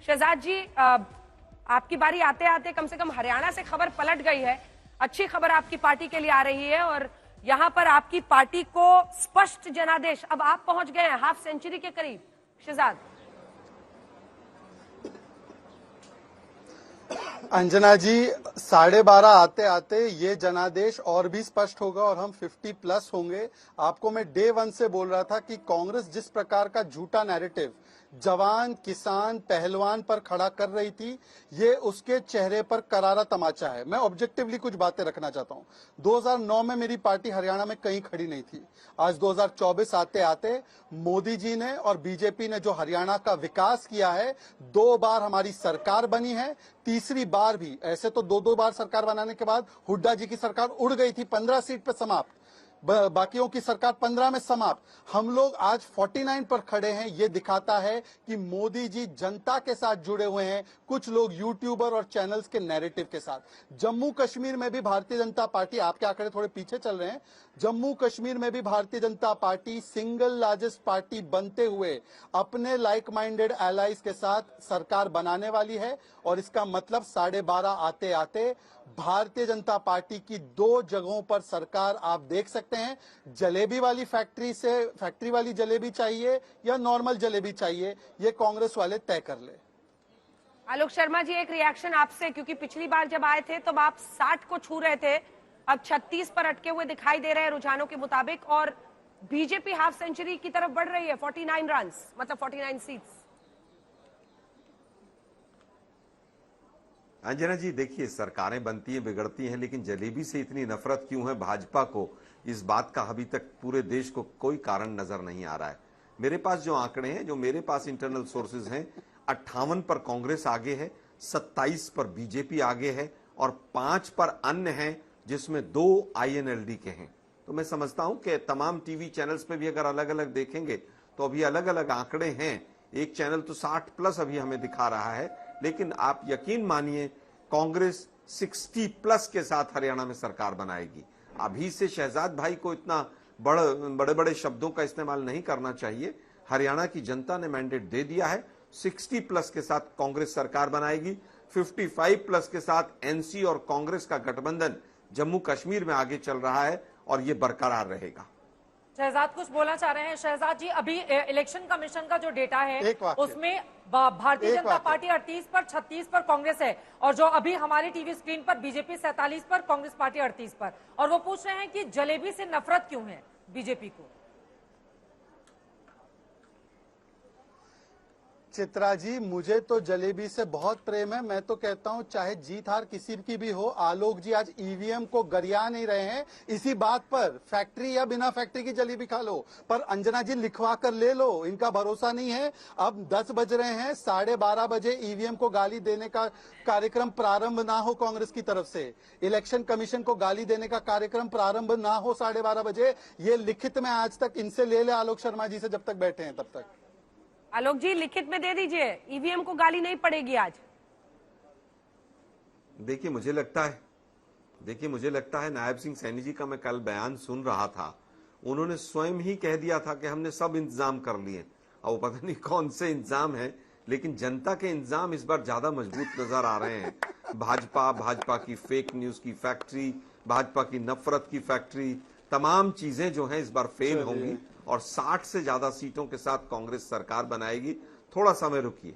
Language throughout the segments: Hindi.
शहजाद जी, आपकी बारी आते आते कम से कम हरियाणा से खबर पलट गई है। अच्छी खबर आपकी पार्टी के लिए आ रही है और यहां पर आपकी पार्टी को स्पष्ट जनादेश, अब आप पहुंच गए हैं हाफ सेंचुरी के करीब। शहजाद। अंजना जी, 12:30 आते आते ये जनादेश और भी स्पष्ट होगा और हम 50+ होंगे। आपको मैं डे 1 से बोल रहा था कि कांग्रेस जिस प्रकार का झूठा नैरेटिव जवान, किसान, पहलवान पर खड़ा कर रही थी, ये उसके चेहरे पर करारा तमाचा है। मैं ऑब्जेक्टिवली कुछ बातें रखना चाहता हूँ। 2009 में मेरी पार्टी हरियाणा में कहीं खड़ी नहीं थी। आज 2024 आते आते मोदी जी ने और बीजेपी ने जो हरियाणा का विकास किया है, 2 बार हमारी सरकार बनी है, तीसरी बार भी। ऐसे तो 2 बार सरकार बनाने के बाद हुड्डा जी की सरकार उड़ गई थी, 15 सीट पे समाप्त, बाकियों की सरकार 15 में समाप्त। हम लोग आज 49 पर खड़े हैं। ये दिखाता है कि मोदी जी जनता के साथ जुड़े हुए हैं, कुछ लोग यूट्यूबर और चैनल्स के नैरेटिव के साथ। जम्मू कश्मीर में भी भारतीय जनता पार्टी, आपके आंकड़े थोड़े पीछे चल रहे हैं, जम्मू कश्मीर में भी Bharatiya Janata party single largest party बनते हुए अपने लाइक माइंडेड एलाइज के साथ सरकार बनाने वाली है। और इसका मतलब 12:30 आते आते भारतीय जनता पार्टी की 2 जगहों पर सरकार आप देख सकते हैं। जलेबी वाली फैक्ट्री वाली जलेबी चाहिए या नॉर्मल जलेबी चाहिए, ये कांग्रेस वाले तय कर ले। आलोक शर्मा जी, एक रिएक्शन आपसे, क्योंकि पिछली बार जब आए थे तब आप 60 को छू रहे थे, अब 36 पर अटके हुए दिखाई दे रहे हैं रुझानों के मुताबिक, और बीजेपी हाफ सेंचुरी की तरफ बढ़ रही है, 49 रन, मतलब 49 सीट्स। अंजना जी, देखिए, सरकारें बनती हैं, बिगड़ती हैं, लेकिन जलेबी से इतनी नफरत क्यों है भाजपा को, इस बात का अभी तक पूरे देश को कोई कारण नजर नहीं आ रहा है। मेरे पास जो आंकड़े हैं, जो मेरे पास इंटरनल सोर्सेज हैं, 58 पर कांग्रेस आगे है, 27 पर बीजेपी आगे है और 5 पर अन्य हैं, जिसमें 2 INLD के हैं। तो मैं समझता हूं कि तमाम टीवी चैनल्स पे भी अगर अलग अलग देखेंगे तो अभी अलग अलग आंकड़े हैं। एक चैनल तो 60+ अभी हमें दिखा रहा है, लेकिन आप यकीन मानिए कांग्रेस 60+ के साथ हरियाणा में सरकार बनाएगी। अभी से शहजाद भाई को इतना बड़े बड़े शब्दों का इस्तेमाल नहीं करना चाहिए। हरियाणा की जनता ने मैंडेट दे दिया है, 60+ के साथ कांग्रेस सरकार बनाएगी। 55+ के साथ NC और कांग्रेस का गठबंधन जम्मू कश्मीर में आगे चल रहा है और ये बरकरार रहेगा। शहजाद कुछ बोलना चाह रहे हैं। शहजाद जी, अभी इलेक्शन कमीशन का जो डेटा है उसमें भारतीय जनता पार्टी 38 पर, 36 पर कांग्रेस है, और जो अभी हमारी टीवी स्क्रीन पर बीजेपी 47 पर, कांग्रेस पार्टी 38 पर। और वो पूछ रहे हैं कि जलेबी से नफरत क्यों है बीजेपी को। चित्रा जी, मुझे तो जलेबी से बहुत प्रेम है। मैं तो कहता हूं चाहे जीत हार किसी की भी हो, आलोक जी आज EVM को गरिया नहीं रहे हैं इसी बात पर, फैक्ट्री या बिना फैक्ट्री की जलेबी खा लो, पर अंजना जी लिखवा कर ले लो, इनका भरोसा नहीं है। अब 10 बज रहे हैं, 12:30 बजे EVM को गाली देने का कार्यक्रम प्रारंभ ना हो कांग्रेस की तरफ से, इलेक्शन कमीशन को गाली देने का कार्यक्रम प्रारंभ ना हो 12:30 बजे, ये लिखित में आज तक इनसे ले ले आलोक शर्मा जी से, जब तक बैठे हैं तब तक। आलोक जी, लिखित में दे दीजिए, EVM को गाली नहीं पड़ेगी आज। देखिए, मुझे लगता है नायब सिंह सैनी जी का मैं कल बयान सुन रहा था, उन्होंने स्वयं ही कह दिया था कि हमने सब इंतजाम कर लिए। अब वो पता नहीं कौन से इंतजाम है, लेकिन जनता के इंतजाम इस बार ज्यादा मजबूत नजर आ रहे हैं। भाजपा की फेक न्यूज की फैक्ट्री, भाजपा की नफरत की फैक्ट्री, तमाम चीजें जो हैं इस बार फेल होंगी और 60 से ज्यादा सीटों के साथ कांग्रेस सरकार बनाएगी। थोड़ा समय रुकिए।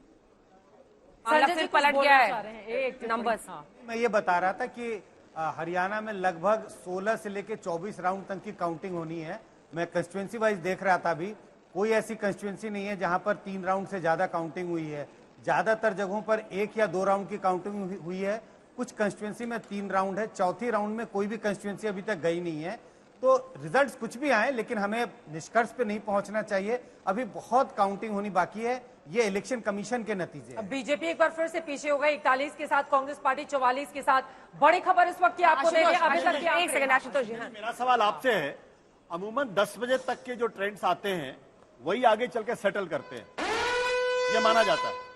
फिर पलट गया है एक नंबर। मैं ये बता रहा था कि हरियाणा में लगभग 16 से लेकर 24 राउंड तक की काउंटिंग होनी है। मैं कंस्टिट्यूएंसी वाइज देख रहा था, अभी कोई ऐसी कंस्टिट्यूएंसी नहीं है जहां पर 3 राउंड से ज्यादा काउंटिंग हुई है। ज्यादातर जगहों पर 1 या 2 राउंड की काउंटिंग हुई है। कुछ कंस्टिट्यूएंसी में 3 राउंड है। चौथी राउंड में कोई भी कंस्टिट्यूएंसी अभी तक गई नहीं है। तो रिजल्ट्स कुछ भी आए, लेकिन हमें निष्कर्ष पे नहीं पहुंचना चाहिए। अभी बहुत काउंटिंग होनी बाकी है। ये इलेक्शन कमीशन के नतीजे हैं। बीजेपी एक बार फिर से पीछे हो गई, 41 के साथ, कांग्रेस पार्टी 44 के साथ। बड़ी खबर इस वक्त की आपको दे दें अभी तक की। एक सेकंड आशुतोष जी, मेरा सवाल आपसे है, अमूमन 10 बजे तक के जो ट्रेंड्स आते हैं वही आगे चल के सेटल करते हैं, ये माना जाता है।